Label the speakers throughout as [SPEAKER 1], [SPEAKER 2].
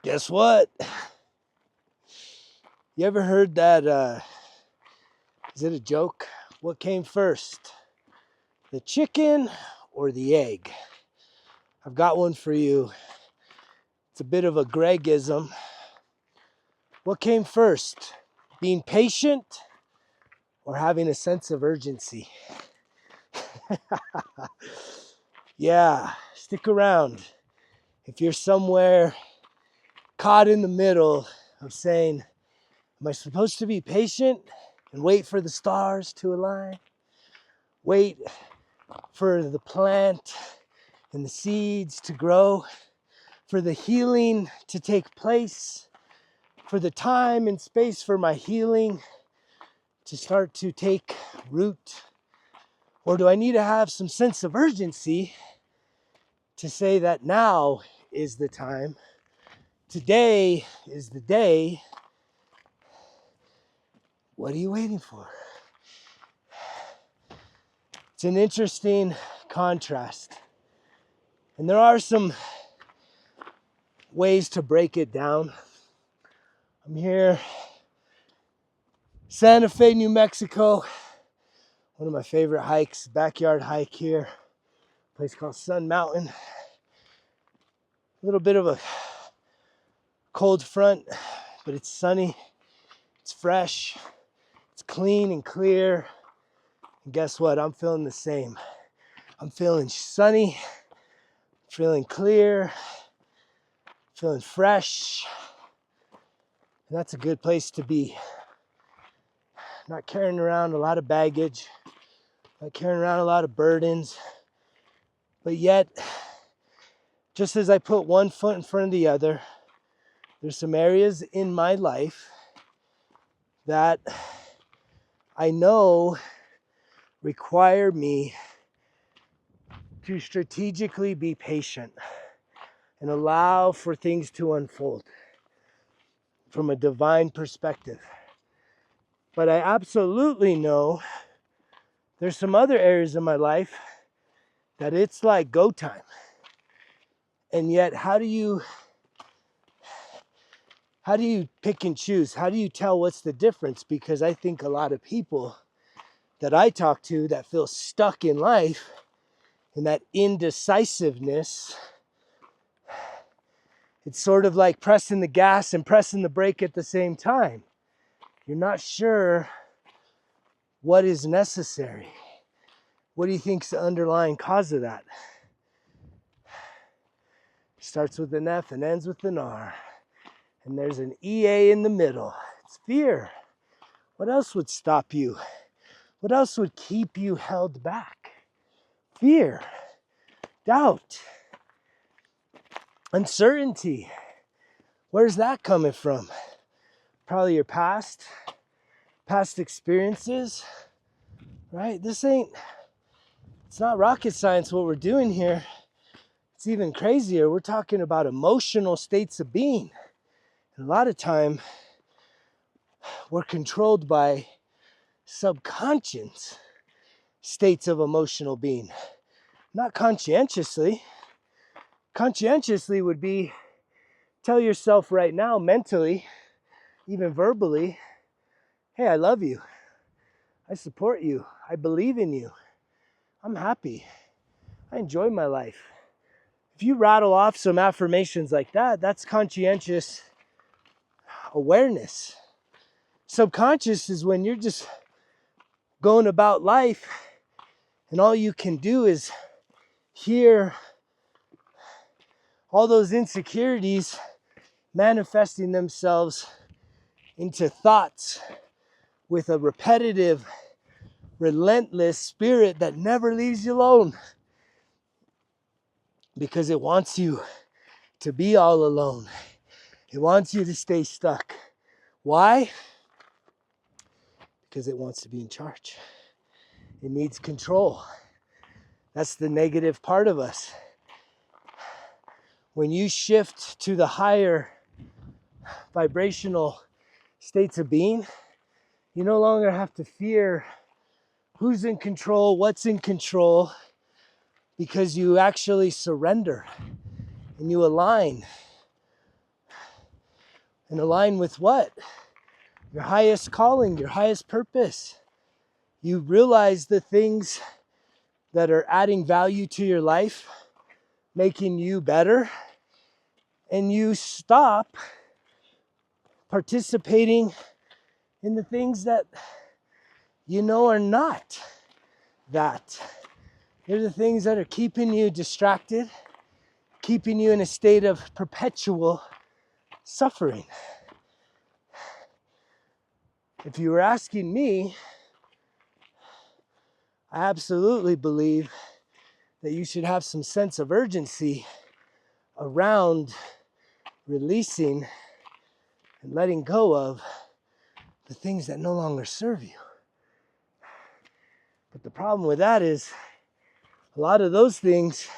[SPEAKER 1] Guess what? You ever heard that, is it a joke? What came first, the chicken or the egg? I've got one for you. It's a bit of a Gregism. What came first, being patient or having a sense of urgency? Yeah, stick around. If you're somewhere caught in the middle of saying, am I supposed to be patient and wait for the stars to align? Wait for the plant and the seeds to grow, for the healing to take place, for the time and space for my healing to start to take root? Or do I need to have some sense of urgency to say that now is the time, today is the day? What are you waiting for? It's an interesting contrast. And there are some ways to break it down. I'm here, Santa Fe, New Mexico. One of my favorite hikes, backyard hike here. A place called Sun Mountain. A little bit of a cold front, but it's sunny, it's fresh, it's clean and clear. And guess what? I'm feeling the same. I'm feeling sunny, feeling clear, feeling fresh. And that's a good place to be. Not carrying around a lot of baggage, not carrying around a lot of burdens. But yet, just as I put one foot in front of the other, there's some areas in my life that I know require me to strategically be patient and allow for things to unfold from a divine perspective. But I absolutely know there's some other areas in my life that it's like go time. And yet, how do you pick and choose? How do you tell what's the difference? Because I think a lot of people that I talk to that feel stuck in life and that indecisiveness, it's sort of like pressing the gas and pressing the brake at the same time. You're not sure what is necessary. What do you think's the underlying cause of that? Starts with an F and ends with an R. And there's an EA in the middle. It's fear. What else would stop you? What else would keep you held back? Fear, doubt, uncertainty. Where's that coming from? Probably your past experiences, right? It's not rocket science what we're doing here. It's even crazier. We're talking about emotional states of being. And a lot of time, we're controlled by subconscious states of emotional being. Not conscientiously. Conscientiously would be tell yourself right now mentally, even verbally, hey, I love you. I support you. I believe in you. I'm happy. I enjoy my life. If you rattle off some affirmations like that, that's conscientious awareness. Subconscious is when you're just going about life and all you can do is hear all those insecurities manifesting themselves into thoughts with a repetitive, relentless spirit that never leaves you alone because it wants you to be all alone. It wants you to stay stuck. Why? Because it wants to be in charge. It needs control. That's the negative part of us. When you shift to the higher vibrational states of being, you no longer have to fear who's in control, what's in control, because you actually surrender and you align. and align with what? Your highest calling, your highest purpose. You realize the things that are adding value to your life, making you better, and you stop participating in the things that you know are not that. They're the things that are keeping you distracted, keeping you in a state of perpetual suffering. If you were asking me, I absolutely believe that you should have some sense of urgency around releasing and letting go of the things that no longer serve you. But the problem with that is a lot of those things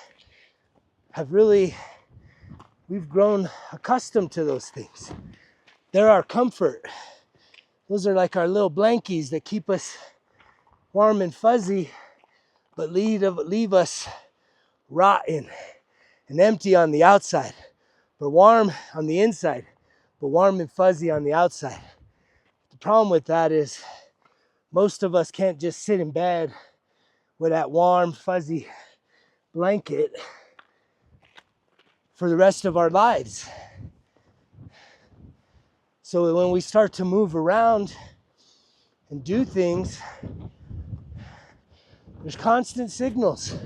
[SPEAKER 1] we've grown accustomed to those things. They're our comfort. Those are like our little blankies that keep us warm and fuzzy, but leave us rotten and empty on the outside, but warm on the inside, but warm and fuzzy on the outside. The problem with that is most of us can't just sit in bed with that warm, fuzzy blanket for the rest of our lives. So when we start to move around and do things, there's constant signals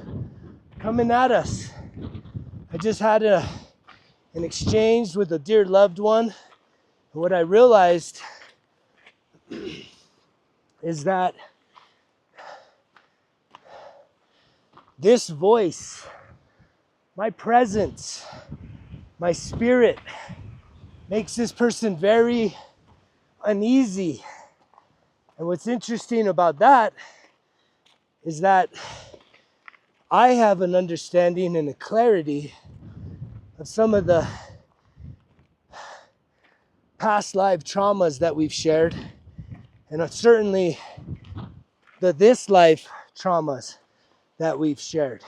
[SPEAKER 1] coming at us. I just had an exchange with a dear loved one. And what I realized is that this voice, my presence, my spirit, makes this person very uneasy. And what's interesting about that is that I have an understanding and a clarity of some of the past life traumas that we've shared, and certainly this life traumas that we've shared.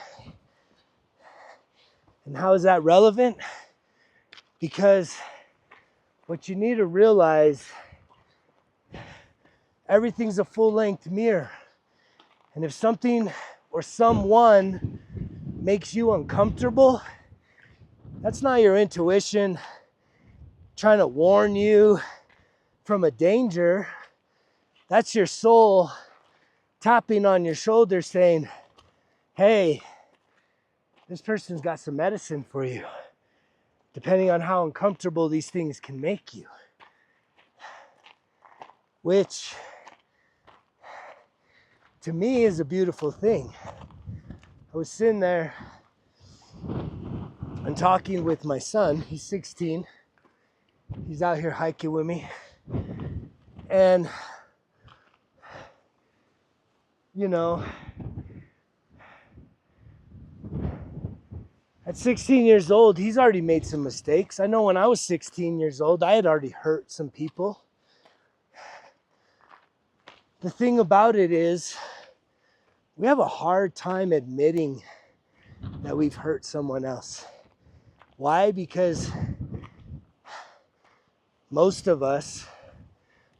[SPEAKER 1] And how is that relevant? Because what you need to realize, everything's a full-length mirror. And if something or someone makes you uncomfortable, that's not your intuition trying to warn you from a danger. That's your soul tapping on your shoulder saying, hey, this person's got some medicine for you, depending on how uncomfortable these things can make you. Which, to me, is a beautiful thing. I was sitting there and talking with my son. He's 16. He's out here hiking with me. And, you know, at 16 years old, he's already made some mistakes. I know when I was 16 years old, I had already hurt some people. The thing about it is, we have a hard time admitting that we've hurt someone else. Why? Because most of us,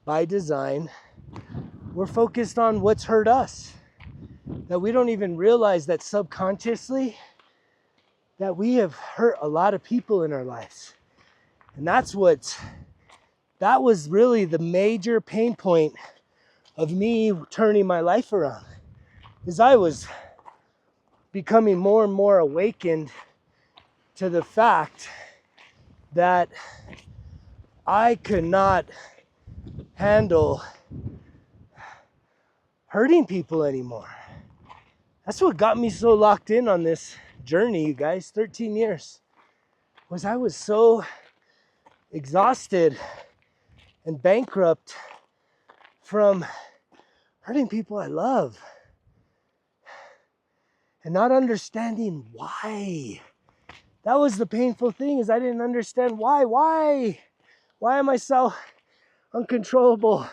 [SPEAKER 1] by design, we're focused on what's hurt us. That we don't even realize that subconsciously, that we have hurt a lot of people in our lives. And that was really the major pain point of me turning my life around. Is I was becoming more and more awakened to the fact that I could not handle hurting people anymore. That's what got me so locked in on this journey, you guys, 13 years. I was so exhausted and bankrupt from hurting people I love and not understanding why. That was the painful thing, is I didn't understand why. Why am I so uncontrollable?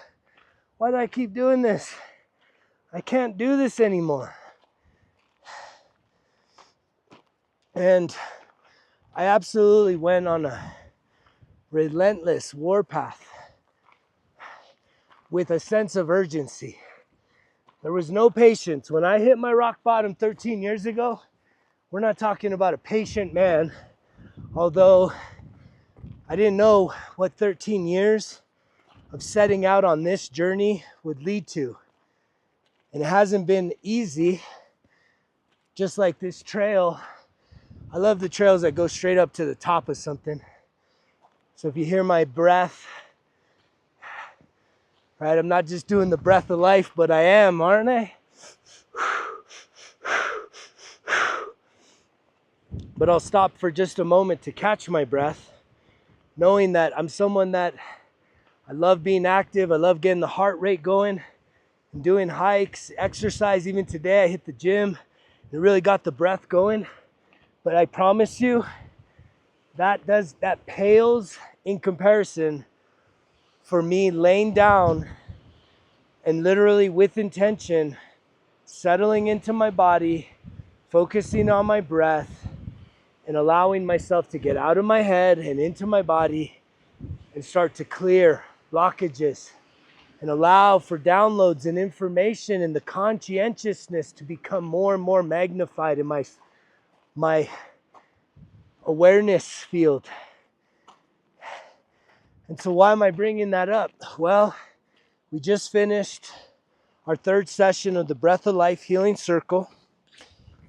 [SPEAKER 1] Why do I keep doing this? I can't do this anymore. And I absolutely went on relentless warpath with a sense of urgency. There was no patience. When I hit my rock bottom 13 years ago, we're not talking about a patient man, although I didn't know what 13 years of setting out on this journey would lead to. And it hasn't been easy, just like this trail. I love the trails that go straight up to the top of something. So if you hear my breath, right, I'm not just doing the breath of life, but I am, aren't I? But I'll stop for just a moment to catch my breath, knowing that I'm someone that I love being active. I love getting the heart rate going and doing hikes, exercise. Even today I hit the gym and really got the breath going. But I promise you, that pales in comparison for me laying down and literally with intention, settling into my body, focusing on my breath, and allowing myself to get out of my head and into my body and start to clear blockages and allow for downloads and information and the conscientiousness to become more and more magnified in my awareness field. And so why am I bringing that up? Well, we just finished our third session of the Breath of Life Healing Circle.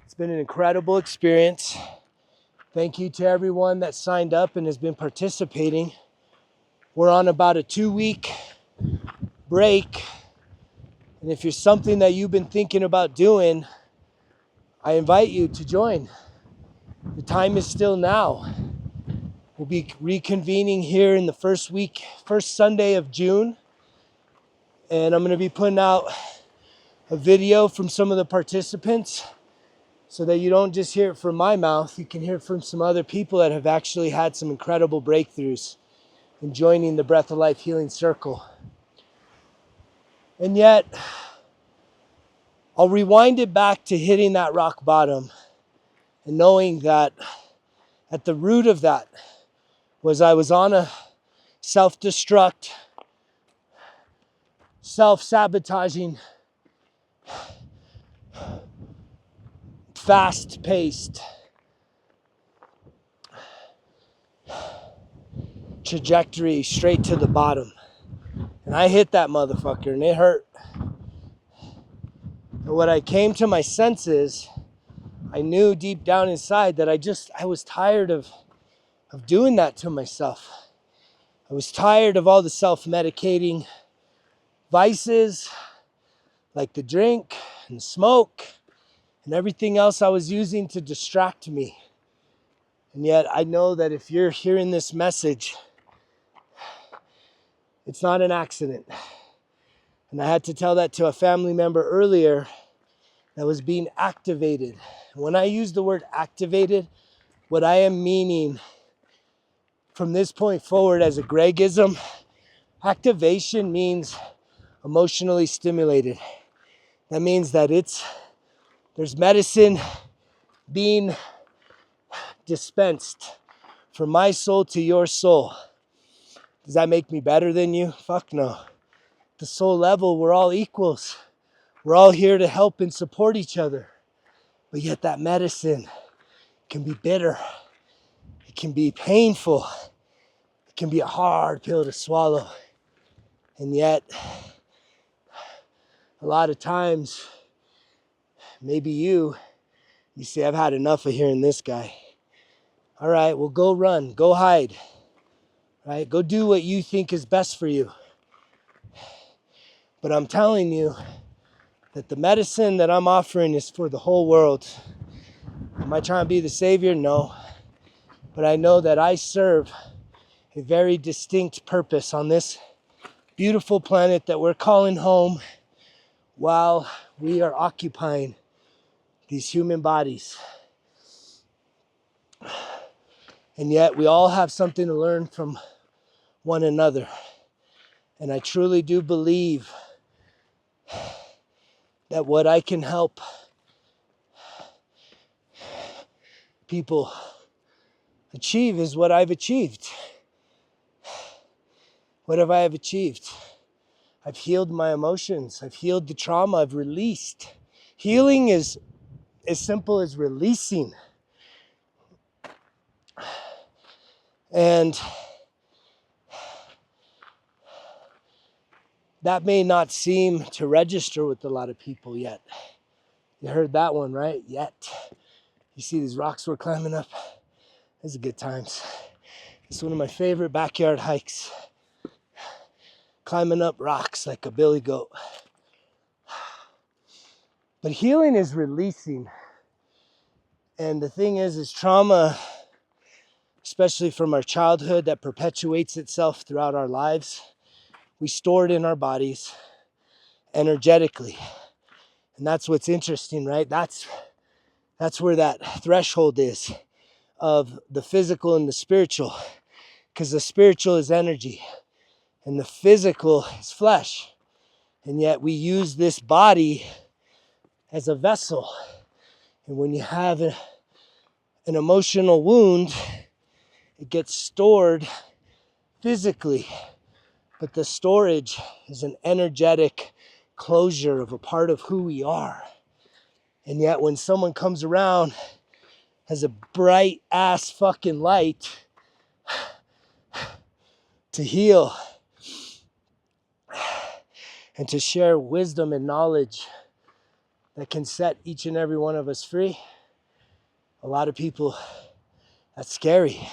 [SPEAKER 1] It's been an incredible experience. Thank you to everyone that signed up and has been participating. We're on about a 2-week break. And if you're something that you've been thinking about doing, I invite you to join. The time is still now. We'll be reconvening here in the first Sunday of June. And I'm going to be putting out a video from some of the participants so that you don't just hear it from my mouth. You can hear it from some other people that have actually had some incredible breakthroughs in joining the Breath of Life Healing Circle. And yet, I'll rewind it back to hitting that rock bottom and knowing that at the root of that was I was on a self-destruct, self-sabotaging, fast-paced trajectory straight to the bottom. And I hit that motherfucker and it hurt. And when I came to my senses, I knew deep down inside that I was tired of doing that to myself. I was tired of all the self-medicating vices like the drink and the smoke and everything else I was using to distract me. And yet I know that if you're hearing this message, it's not an accident. And I had to tell that to a family member earlier that was being activated. When I use the word activated, what I am meaning from this point forward as a Gregism, activation means emotionally stimulated. That means that there's medicine being dispensed from my soul to your soul. Does that make me better than you? Fuck no. At the soul level, we're all equals. We're all here to help and support each other. But yet that medicine can be bitter. It can be painful. It can be a hard pill to swallow. And yet, a lot of times, maybe you say, I've had enough of hearing this guy. All right, well, go run, go hide, right? Go do what you think is best for you. But I'm telling you that the medicine that I'm offering is for the whole world. Am I trying to be the savior? No. But I know that I serve a very distinct purpose on this beautiful planet that we're calling home while we are occupying these human bodies. And yet we all have something to learn from one another. And I truly do believe that what I can help people achieve is what I've achieved. What have I achieved? I've healed my emotions. I've healed the trauma. I've released. Healing is as simple as releasing. And that may not seem to register with a lot of people yet. You heard that one, right? Yet. You see these rocks we're climbing up? These are good times. It's one of my favorite backyard hikes. Climbing up rocks like a billy goat. But healing is releasing. And the thing is trauma, especially from our childhood, that perpetuates itself throughout our lives, we store it in our bodies energetically. And that's what's interesting, right? That's where that threshold is of the physical and the spiritual. Because the spiritual is energy and the physical is flesh. And yet we use this body as a vessel. And when you have an emotional wound, it gets stored physically. But the storage is an energetic closure of a part of who we are. And yet when someone comes around, has a bright ass fucking light to heal and to share wisdom and knowledge that can set each and every one of us free, a lot of people, that's scary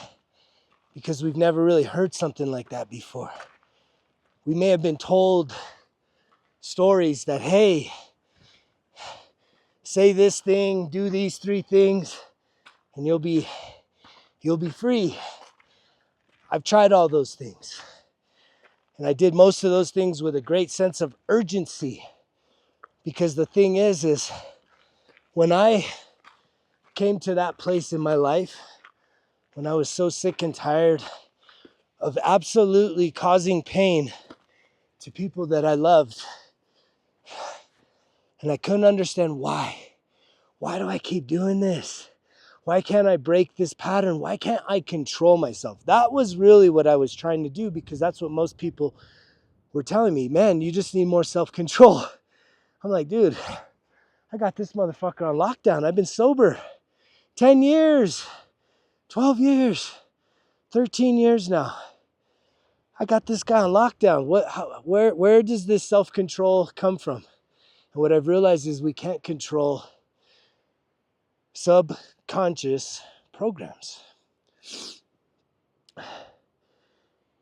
[SPEAKER 1] because we've never really heard something like that before. We may have been told stories that, hey, say this thing, do these 3 things, and you'll be free. I've tried all those things. And I did most of those things with a great sense of urgency. Because the thing is when I came to that place in my life, when I was so sick and tired of absolutely causing pain to people that I loved, and I couldn't understand why. Why do I keep doing this? Why can't I break this pattern? Why can't I control myself? That was really what I was trying to do, because that's what most people were telling me. Man, you just need more self-control. I'm like, dude, I got this motherfucker on lockdown. I've been sober 10 years, 12 years, 13 years now. I got this guy on lockdown. Where does this self-control come from? And what I've realized is we can't control subconscious programs.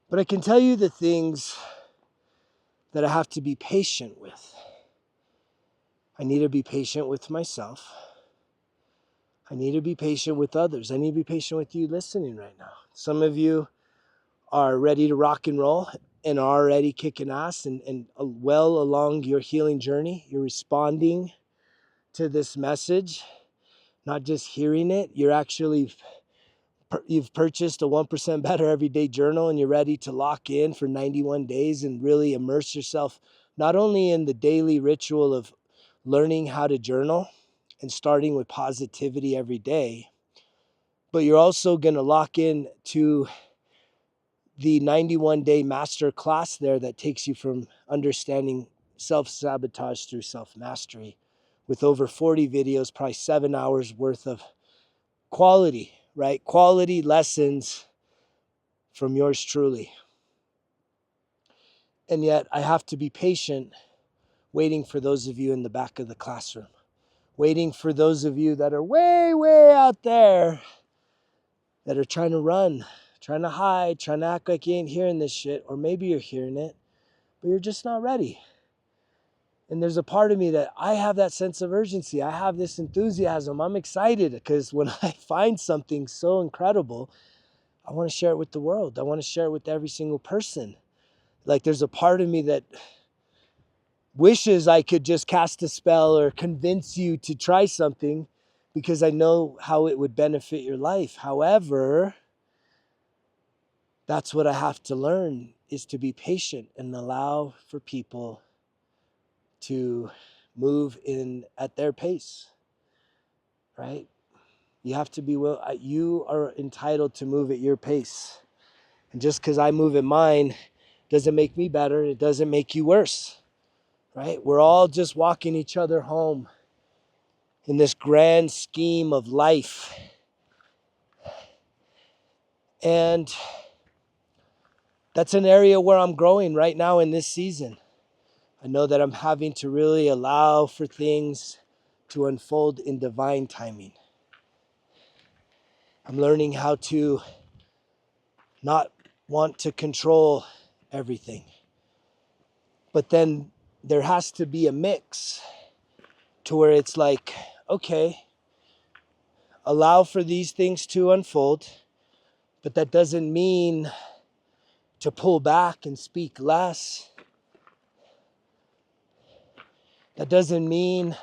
[SPEAKER 1] But I can tell you the things that I have to be patient with. I need to be patient with myself. I need to be patient with others. I need to be patient with you listening right now. Some of you are ready to rock and roll and are already kicking ass and well along your healing journey. You're responding to this message, not just hearing it. You've purchased a 1% Better Everyday Journal, and you're ready to lock in for 91 days and really immerse yourself not only in the daily ritual of learning how to journal and starting with positivity every day, but you're also going to lock in to the 91-day master class there that takes you from understanding self-sabotage through self-mastery, with over 40 videos, probably 7 hours worth of quality, right? Quality lessons from yours truly. And yet I have to be patient, waiting for those of you in the back of the classroom, waiting for those of you that are way, way out there that are trying to run, trying to hide, trying to act like you ain't hearing this shit, or maybe you're hearing it, but you're just not ready. And there's a part of me that I have that sense of urgency. I have this enthusiasm. I'm excited because when I find something so incredible, I want to share it with the world. I want to share it with every single person. Like, there's a part of me that wishes I could just cast a spell or convince you to try something because I know how it would benefit your life. However, that's what I have to learn, is to be patient and allow for people to move in at their pace, right? You have to be you are entitled to move at your pace. And just because I move at mine Doesn't make me better. It doesn't make you worse, right? We're all just walking each other home in this grand scheme of life. And that's an area where I'm growing right now in this season. I know that I'm having to really allow for things to unfold in divine timing. I'm learning how to not want to control everything. But then there has to be a mix to where it's like, okay, allow for these things to unfold, but that doesn't mean to pull back and speak less. That doesn't mean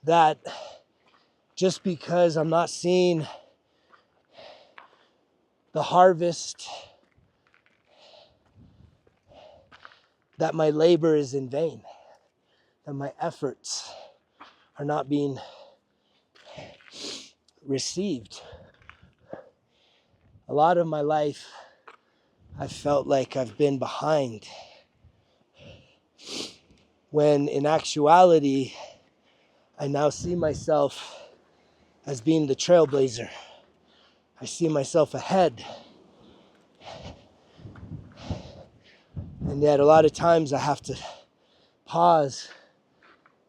[SPEAKER 1] that just because I'm not seeing the harvest, that my labor is in vain, that my efforts are not being received. A lot of my life, I felt like I've been behind, when in actuality, I now see myself as being the trailblazer. I see myself ahead. And yet a lot of times I have to pause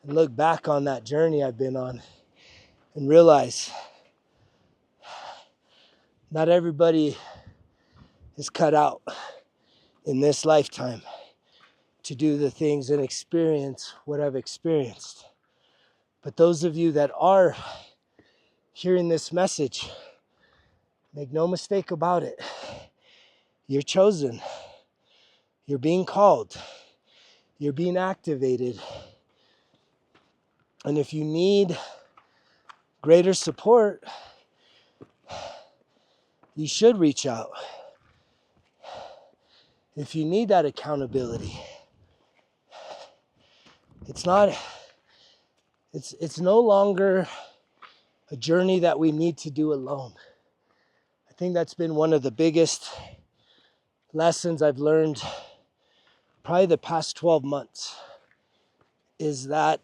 [SPEAKER 1] and look back on that journey I've been on and realize not everybody is cut out in this lifetime to do the things and experience what I've experienced. But those of you that are hearing this message, make no mistake about it. You're chosen. You're being called. You're being activated. And if you need greater support, you should reach out. If you need that accountability, it's no longer a journey that we need to do alone. I think that's been one of the biggest lessons I've learned probably the past 12 months, is that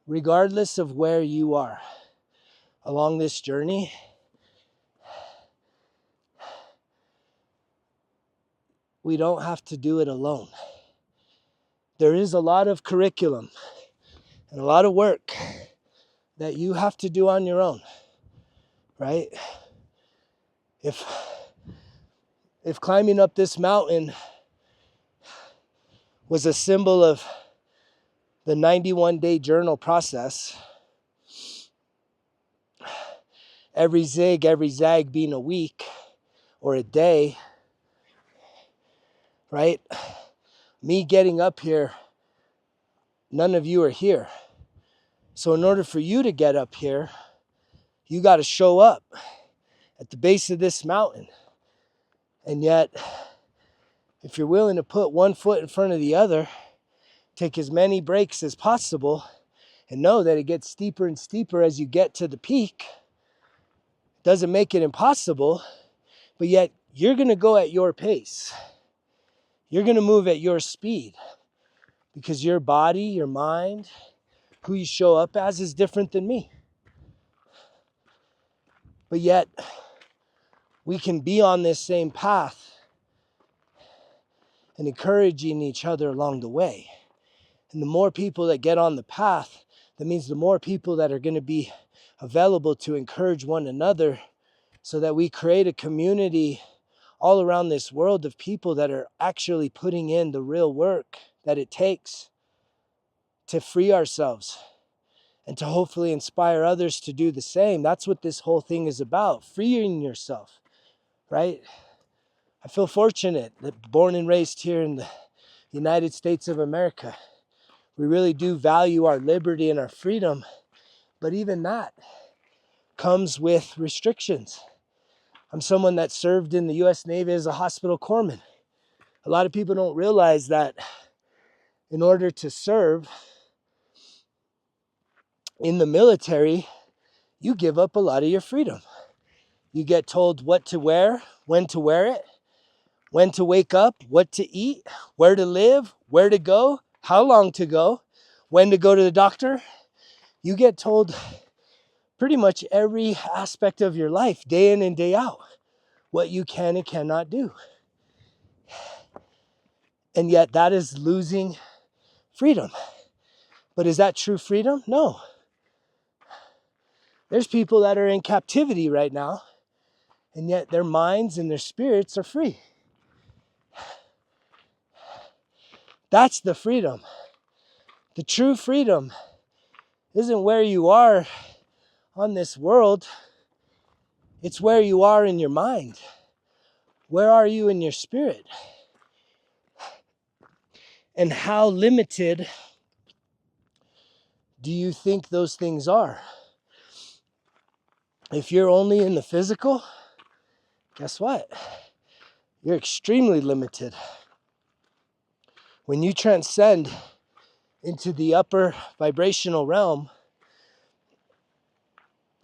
[SPEAKER 1] regardless of where you are along this journey, we don't have to do it alone. There is a lot of curriculum and a lot of work that you have to do on your own, right? If climbing up this mountain was a symbol of the 91-day journal process, every zig, every zag being a week or a day, right? Me getting up here, none of you are here. So in order for you to get up here, you got to show up at the base of this mountain. And yet, if you're willing to put one foot in front of the other, take as many breaks as possible, and know that it gets steeper and steeper as you get to the peak, doesn't make it impossible, but yet you're going to go at your pace. You're going to move at your speed, because your body, your mind, who you show up as is different than me. But yet, we can be on this same path and encouraging each other along the way. And the more people that get on the path, that means the more people that are going to be available to encourage one another, so that we create a community all around this world of people that are actually putting in the real work that it takes to free ourselves and to hopefully inspire others to do the same. That's what this whole thing is about, freeing yourself, right? I feel fortunate that born and raised here in the United States of America, we really do value our liberty and our freedom, but even that comes with restrictions. I'm someone that served in the U.S. Navy as a hospital corpsman. A lot of people don't realize that in order to serve in the military, you give up a lot of your freedom. You get told what to wear, when to wear it, when to wake up, what to eat, where to live, where to go, how long to go, when to go to the doctor. You get told pretty much every aspect of your life, day in and day out, what you can and cannot do. And yet that is losing freedom. But is that true freedom? No. There's people that are in captivity right now, and yet their minds and their spirits are free. That's the freedom. The true freedom isn't where you are on this world. It's where you are in your mind. Where are you in your spirit? And how limited do you think those things are? If you're only in the physical, guess what? You're extremely limited. When you transcend into the upper vibrational realm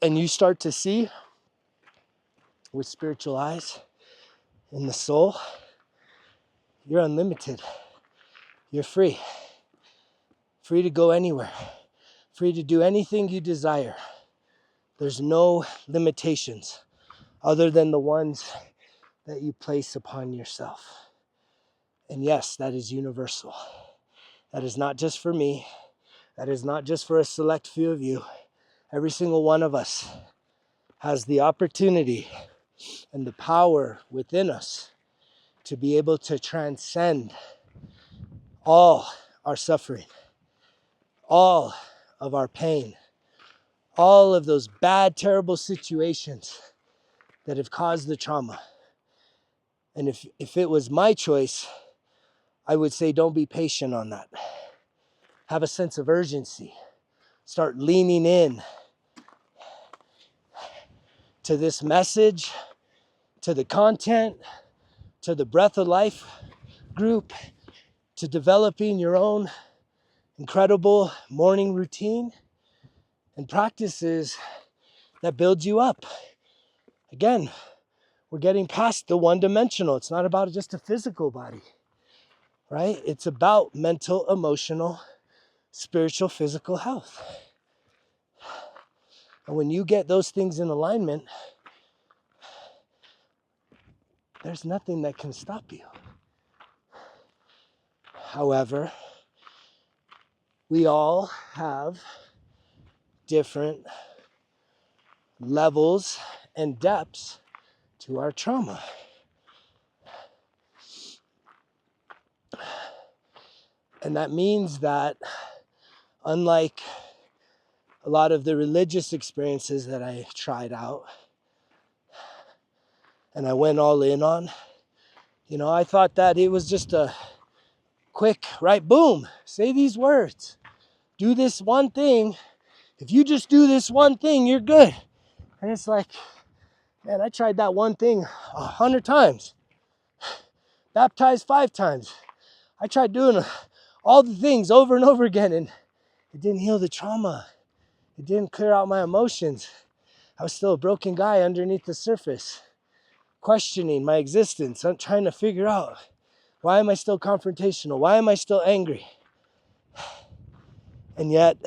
[SPEAKER 1] and you start to see with spiritual eyes in the soul, you're unlimited. You're free. Free to go anywhere. Free to do anything you desire. There's no limitations other than the ones that you place upon yourself. And yes, that is universal. That is not just for me. That is not just for a select few of you. Every single one of us has the opportunity and the power within us to be able to transcend all our suffering, all of our pain, all of those bad, terrible situations that have caused the trauma. And if it was my choice, I would say don't be patient on that. Have a sense of urgency. Start leaning in to this message, to the content, to the Breath of Life group, to developing your own incredible morning routine and practices that build you up. Again, we're getting past the one-dimensional. It's not about just a physical body, right? It's about mental, emotional, spiritual, physical health. And when you get those things in alignment, there's nothing that can stop you. However, we all have different levels and depths to our trauma. And that means that unlike a lot of the religious experiences that I tried out and I went all in on, I thought that it was just a quick, right, boom, say these words, do this one thing. If you just do this one thing, you're good. And it's like, man, I tried that one thing 100 times. Baptized 5 times. I tried doing all the things over and over again, and it didn't heal the trauma. It didn't clear out my emotions. I was still a broken guy underneath the surface, questioning my existence. I'm trying to figure out, why am I still confrontational? Why am I still angry? And yet,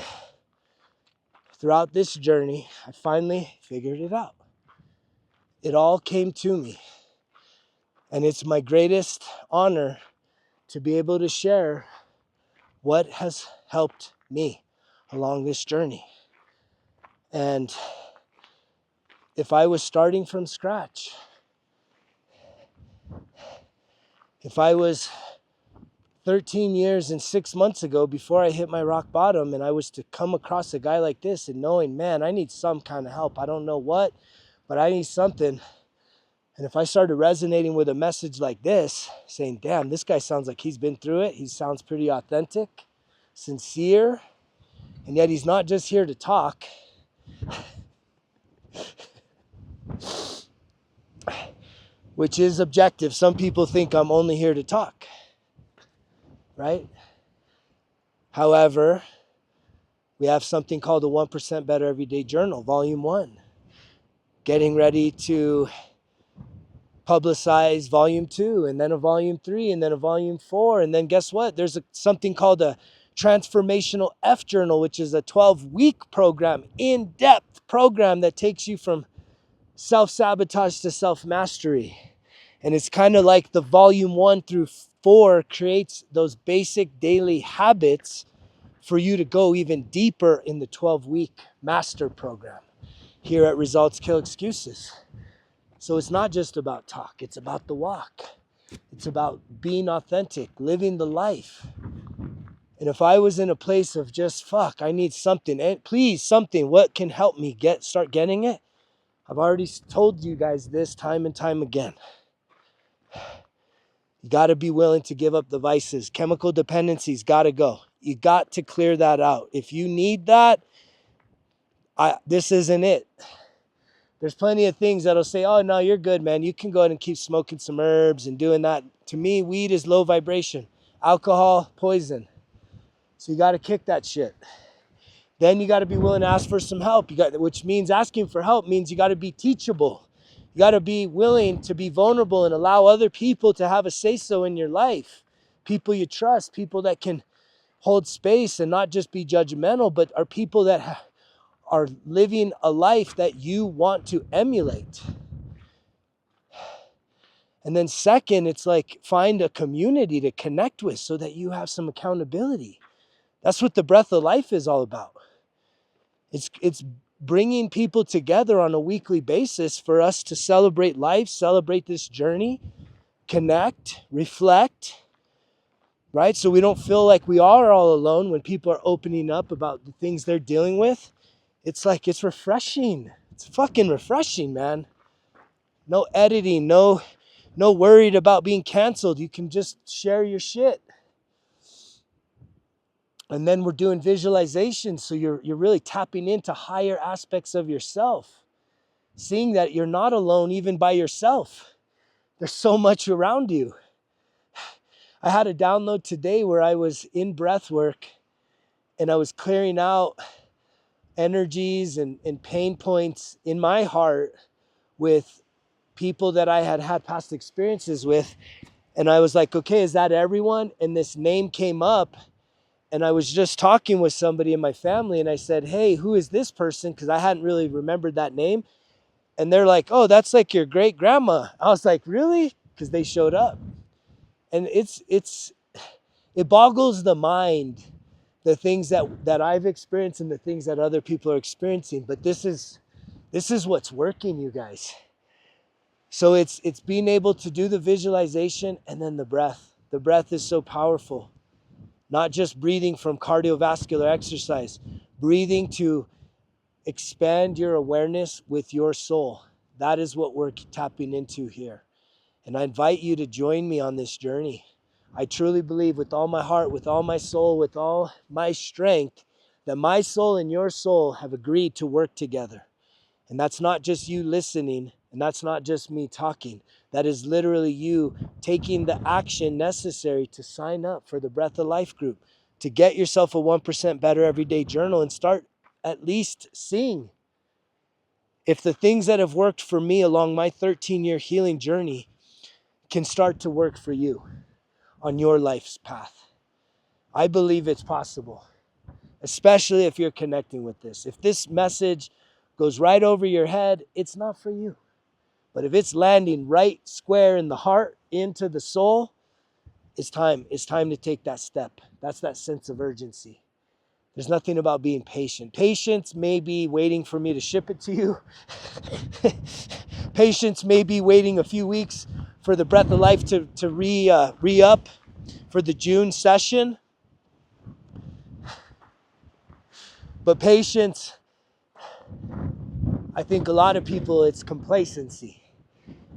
[SPEAKER 1] throughout this journey, I finally figured it out. It all came to me. And it's my greatest honor to be able to share what has helped me along this journey. And if I was starting from scratch, if I was 13 years and 6 months ago before I hit my rock bottom and I was to come across a guy like this and knowing, man, I need some kind of help. I don't know what, but I need something. And if I started resonating with a message like this, saying, damn, this guy sounds like he's been through it. He sounds pretty authentic, sincere, and yet he's not just here to talk. Which is objective. Some people think I'm only here to talk, right? However, we have something called the 1% Better Everyday Journal, Volume 1. Getting ready to publicize volume 2, and then a volume 3, and then a volume 4. And then guess what? There's something called a transformational F journal, which is a 12-week program, in-depth program that takes you from self-sabotage to self-mastery. And it's kind of like the volume 1 through 4 creates those basic daily habits for you to go even deeper in the 12-week master program here at Results Kill Excuses. So it's not just about talk, it's about the walk. It's about being authentic, living the life. And if I was in a place of just, fuck, I need something, and please, something, what can help me start getting it? I've already told you guys this time and time again. You got to be willing to give up the vices. Chemical dependencies got to go. You got to clear that out. If you need that, this isn't it. There's plenty of things that'll say, oh, no, you're good, man. You can go ahead and keep smoking some herbs and doing that. To me, weed is low vibration. Alcohol, poison. So you got to kick that shit. Then you got to be willing to ask for some help. Which means asking for help means you got to be teachable. You got to be willing to be vulnerable and allow other people to have a say-so in your life. People you trust, people that can hold space and not just be judgmental, but are people that are living a life that you want to emulate. And then second, it's like find a community to connect with so that you have some accountability. That's what the breath of life is all about. It's bringing people together on a weekly basis for us to celebrate life, celebrate this journey, connect, reflect, right? So we don't feel like we are all alone when people are opening up about the things they're dealing with. It's like, it's refreshing. It's fucking refreshing, man. No editing, no worried about being canceled. You can just share your shit. And then we're doing visualization, so you're really tapping into higher aspects of yourself. Seeing that you're not alone even by yourself. There's so much around you. I had a download today where I was in breath work and I was clearing out energies and pain points in my heart with people that I had past experiences with. And I was like, okay, is that everyone? And this name came up. And I was just talking with somebody in my family and I said, hey, who is this person? Because I hadn't really remembered that name. And they're like, oh, that's like your great grandma. I was like, really? Because they showed up. And it boggles the mind, the things that I've experienced and the things that other people are experiencing. But this is what's working, you guys. So it's being able to do the visualization and then the breath. The breath is so powerful. Not just breathing from cardiovascular exercise, breathing to expand your awareness with your soul. That is what we're tapping into here. And I invite you to join me on this journey. I truly believe with all my heart, with all my soul, with all my strength, that my soul and your soul have agreed to work together. And that's not just you listening, and that's not just me talking. That is literally you taking the action necessary to sign up for the Breath of Life group, to get yourself a 1% better everyday journal and start at least seeing if the things that have worked for me along my 13-year healing journey can start to work for you on your life's path. I believe it's possible, especially if you're connecting with this. If this message goes right over your head, it's not for you. But if it's landing right square in the heart, into the soul, it's time. It's time to take that step. That's that sense of urgency. There's nothing about being patient. Patience may be waiting for me to ship it to you. Patience may be waiting a few weeks for the Breath of Life to re-up for the June session. But patience, I think a lot of people, it's complacency.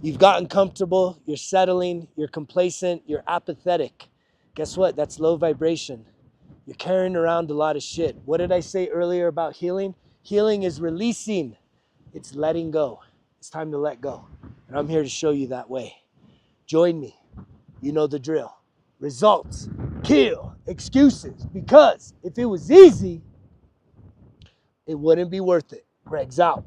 [SPEAKER 1] You've gotten comfortable, you're settling, you're complacent, you're apathetic. Guess what? That's low vibration. You're carrying around a lot of shit. What did I say earlier about healing? Healing is releasing. It's letting go. It's time to let go. And I'm here to show you that way. Join me. You know the drill. Results kill excuses. Because if it was easy, it wouldn't be worth it. Greg's out.